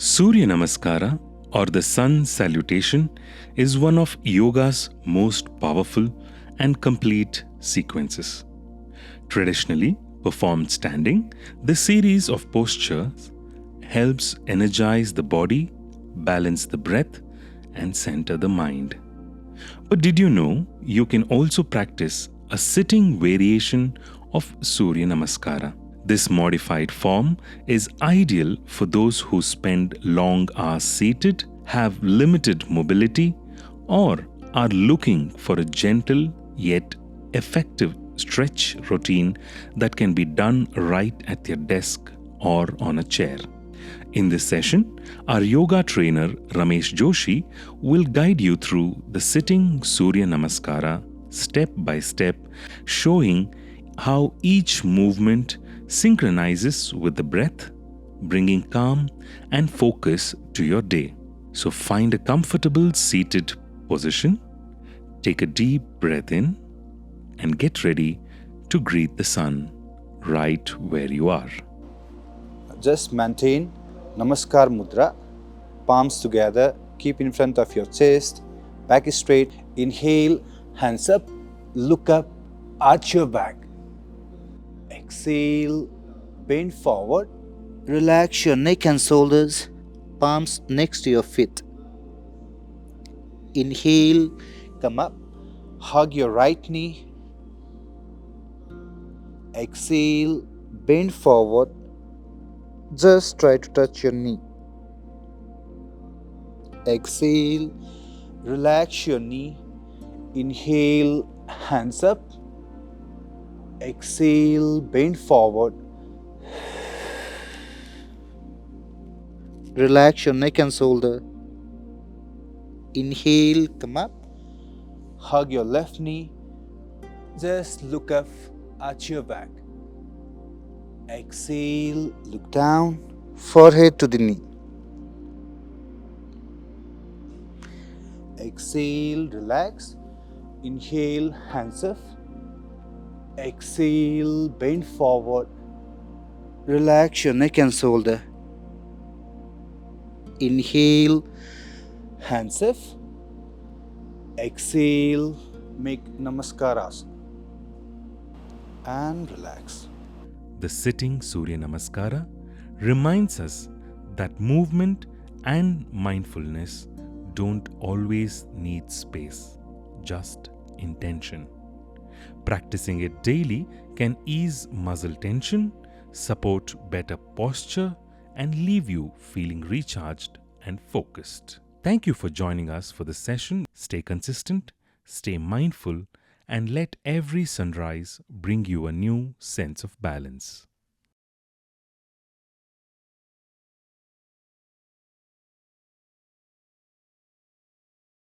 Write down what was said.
Surya Namaskara or the Sun Salutation is one of yoga's most powerful and complete sequences. Traditionally performed standing, this series of postures helps energize the body, balance the breath, and center the mind. But did you know you can also practice a sitting variation of Surya Namaskara? This modified form is ideal for those who spend long hours seated, have limited mobility, or are looking for a gentle yet effective stretch routine that can be done right at their desk or on a chair. In this session, our yoga trainer Ramesh Joshi will guide you through the sitting Surya Namaskara step by step, showing how each movement synchronizes with the breath, bringing calm and focus to your day. So find a comfortable seated position, take a deep breath in, and get ready to greet the sun right where you are. Just maintain Namaskar Mudra, palms together, keep in front of your chest, back is straight. Inhale, hands up, look up, arch your back. Exhale, bend forward, relax your neck and shoulders, palms next to your feet. Inhale, come up, hug your right knee. Exhale, bend forward, just try to touch your knee. Exhale, relax your knee. Inhale, hands up. Exhale, bend forward. Relax your neck and shoulder. Inhale, come up. Hug your left knee. Just look up, arch your back. Exhale, look down, forehead to the knee. Exhale, relax. Inhale, hands up. Exhale, bend forward. Relax your neck and shoulder. Inhale, hands up. Exhale, make Namaskaras. And relax. The sitting Surya Namaskara reminds us that movement and mindfulness don't always need space, just intention. Practicing it daily can ease muscle tension, support better posture, and leave you feeling recharged and focused. Thank you for joining us for this session. Stay consistent, stay mindful, and let every sunrise bring you a new sense of balance.